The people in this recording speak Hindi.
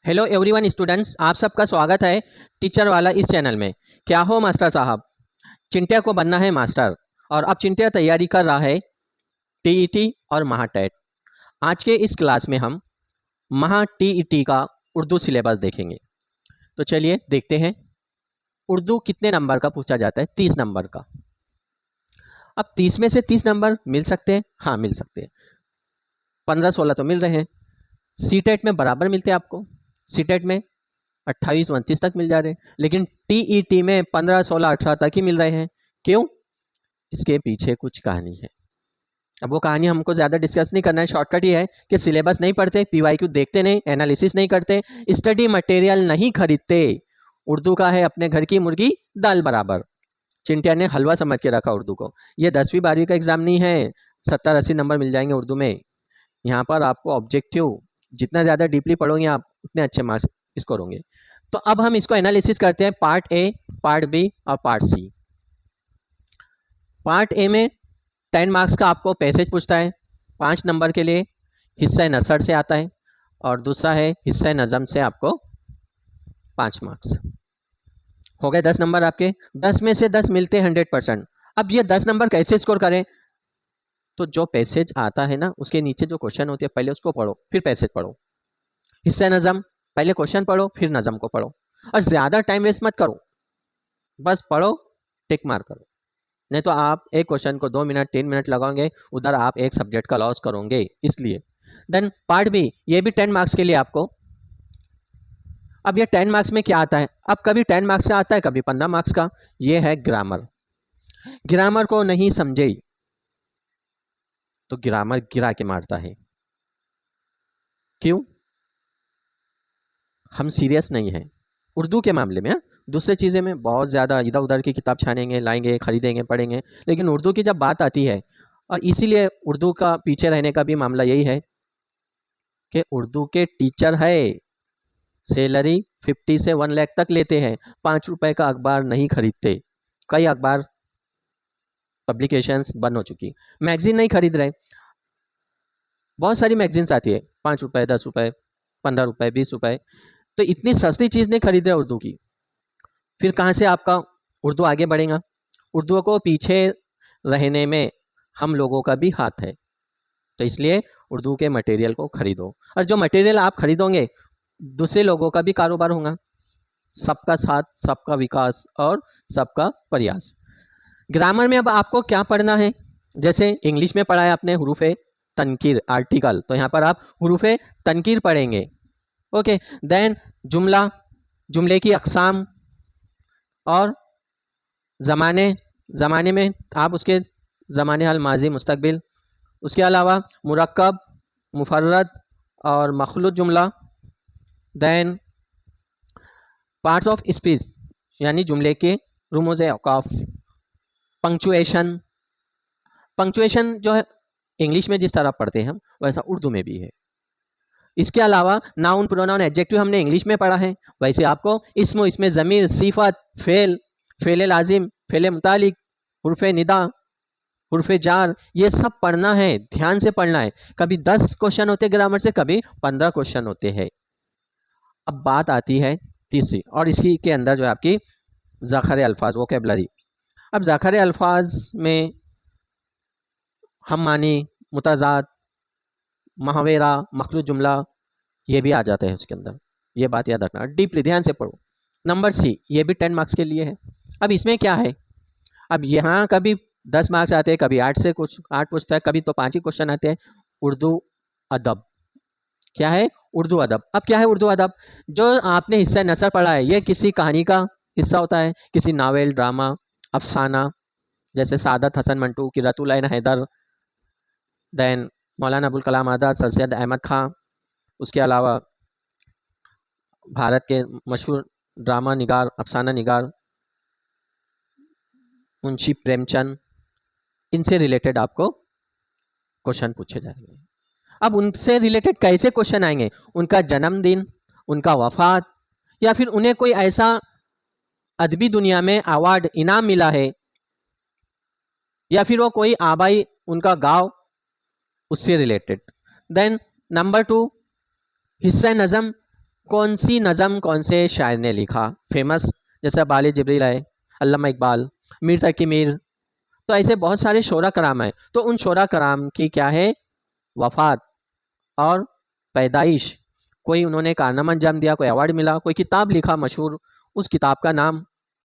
हेलो एवरीवन स्टूडेंट्स, आप सबका स्वागत है टीचर वाला इस चैनल में। क्या हो मास्टर साहब, चिंटिया को बनना है मास्टर और अब चिंटिया तैयारी कर रहा है टीईटी और महाटेट। आज के इस क्लास में हम महा टीईटी का उर्दू सिलेबस देखेंगे। तो चलिए देखते हैं उर्दू कितने नंबर का पूछा जाता है। 30 नंबर का। अब 30 में से 30 नंबर मिल सकते हैं, हाँ मिल सकते हैं। 15-16 तो मिल रहे हैं। सीटेट में बराबर मिलते हैं आपको। सीटेट में 28-29 तक मिल जा रहे हैं, लेकिन टीईटी में 15-16-18 तक ही मिल रहे हैं। क्यों? इसके पीछे कुछ कहानी है। अब वो कहानी हमको ज़्यादा डिस्कस नहीं करना है। शॉर्टकट ही है कि सिलेबस नहीं पढ़ते, पीवाईक्यू देखते नहीं, एनालिसिस नहीं करते, स्टडी मटेरियल नहीं खरीदते। उर्दू का है अपने घर की मुर्गी दाल बराबर। चिंटिया ने हलवा समझ के रखा उर्दू को। ये 10वीं-12वीं का एग्जाम नहीं है 70-80 नंबर मिल जाएंगे उर्दू में। यहाँ पर आपको ऑब्जेक्टिव जितना ज़्यादा डीपली पढ़ोगे आप उतने अच्छे मार्क्स स्कोर होंगे। तो अब हम इसको एनालिसिस करते हैं, पार्ट ए, पार्ट बी और पार्ट सी। पार्ट ए में 10 मार्क्स का आपको पैसेज पूछता है। 5 नंबर के लिए हिस्सा नसर से आता है और दूसरा है हिस्सा नज़म से आपको 5 मार्क्स हो गए। 10 नंबर आपके। 10 में से 10 मिलते हैं 100%। अब ये 10 नंबर कैसे स्कोर करें? तो जो पैसेज आता है ना उसके नीचे जो क्वेश्चन होते हैं पहले उसको पढ़ो, फिर पैसेज पढ़ो। हिस्सा नज़म पहले क्वेश्चन पढ़ो फिर नज़म को पढ़ो और ज़्यादा टाइम वेस्ट मत करो, बस पढ़ो, टिक मार करो। नहीं तो आप एक क्वेश्चन को 2 मिनट 3 मिनट लगाओगे, उधर आप एक सब्जेक्ट का लॉस करोगे। इसलिए देन पार्ट बी, ये भी 10 मार्क्स के लिए आपको। अब ये 10 मार्क्स में क्या आता है? अब कभी 10 मार्क्स का आता है, कभी 15 मार्क्स का। ये है ग्रामर। ग्रामर को नहीं समझे तो ग्रामर गिरा के मारता है। क्यों? हम सीरियस नहीं हैं उर्दू के मामले में। दूसरे चीज़ें में बहुत ज़्यादा इधर उधर की किताब छानेंगे, लाएंगे, खरीदेंगे, पढ़ेंगे, लेकिन उर्दू की जब बात आती है, और इसीलिए उर्दू का पीछे रहने का भी मामला यही है कि उर्दू के टीचर है, सैलरी 50 से 1 लाख तक लेते हैं, 5 रुपए का अखबार नहीं खरीदते। कई अखबार पब्लिकेशंस बंद हो चुकी, मैगजीन नहीं खरीद रहे। बहुत सारी मैगजीन्स आती है 5 रुपए, 10 रुपए, 15 रुपए, 20 रुपए। तो इतनी सस्ती चीज़ नहीं खरीद रहे उर्दू की। फिर कहाँ से आपका उर्दू आगे बढ़ेगा? उर्दू को पीछे रहने में हम लोगों का भी हाथ है। तो इसलिए उर्दू के मटेरियल को खरीदो, और जो मटेरियल आप खरीदोगे दूसरे लोगों का भी कारोबार होगा। सबका साथ, सबका विकास और सबका प्रयास। ग्रामर में अब आपको क्या पढ़ना है? जैसे इंग्लिश में पढ़ा है आपने हुरूफे तनकीर, आर्टिकल, तो यहाँ पर आप हुरूफे तनकीर पढ़ेंगे। ओके, देन जुमला, जुमले की अकसाम और ज़माने में आप उसके ज़माने हाल, माजी, मुस्तकबिल। उसके अलावा मुरक्कब, मुफर्रद और मखलूत जुमला। देन पार्ट्स ऑफ स्पीच यानी जुमले के रुमूज़ औकाफ। पंक्चुएशन, पंक्चुएशन जो है इंग्लिश में जिस तरह पढ़ते हैं हम वैसा उर्दू में भी है। इसके अलावा नाउन, प्रोनाउन, एडजेक्टिव हमने इंग्लिश में पढ़ा है, वैसे आपको इसमो, इसमें ज़मीर, सिफत, फेल, फेल लाजिम, फेल मुतालिक, हुर्फ़े निदा, हुर्फ़े जार, ये सब पढ़ना है, ध्यान से पढ़ना है। कभी 10 क्वेश्चन होते ग्रामर से, कभी 15 क्वेश्चन होते हैं। अब बात आती है तीसरी, और इसी के अंदर जो है आपकी ज़ख़र अल्फाज, वोकैबुलरी। अब ज़ख़र अल्फाज में हम मानी, मुतज़ाद, महावेरा, मखलूत जुमला, ये भी आ जाते हैं उसके अंदर। ये बात याद रखना, डीपली ध्यान से पढ़ो। नंबर सी, ये भी 10 मार्क्स के लिए है। अब इसमें क्या है? अब यहाँ कभी 10 मार्क्स आते हैं, कभी 8 से कुछ 8 पूछता है, कभी तो 5 ही क्वेश्चन आते हैं। उर्दू अदब क्या है? उर्दू अदब। अब क्या है उर्दू अदब? जो आपने हिस्सा नसर पढ़ा है, ये किसी कहानी का हिस्सा होता है, किसी नावल, ड्रामा, अफसाना, जैसे सादत हसन मंटू, किरतुल ऐन हैदर, दैन मौलाना अबुल कलाम आज़ाद, सर सैयद अहमद खां। उसके अलावा भारत के मशहूर ड्रामा निगार, अफसाना निगार मुंशी प्रेमचंद, इनसे रिलेटेड आपको क्वेश्चन पूछे जाएंगे। अब उनसे रिलेटेड कैसे क्वेश्चन आएंगे? उनका जन्मदिन, उनका वफात, या फिर उन्हें कोई ऐसा अदबी दुनिया में अवार्ड, इनाम मिला है, या फिर वो कोई आबाई उनका गांव, उससे रिलेटेड। देन नंबर 2, हिस्सा नज़म, कौन सी नज़म कौन से शायर ने लिखा, फेमस जैसे बाली जिब्रील है, अल्लामा इकबाल, मीर तकी मीर। तो ऐसे बहुत सारे शोरा कराम हैं। तो उन शोरा कराम की क्या है, वफ़ात और पैदाइश, कोई उन्होंने कारनामा अंजाम दिया, कोई अवार्ड मिला, कोई किताब लिखा मशहूर, उस किताब का नाम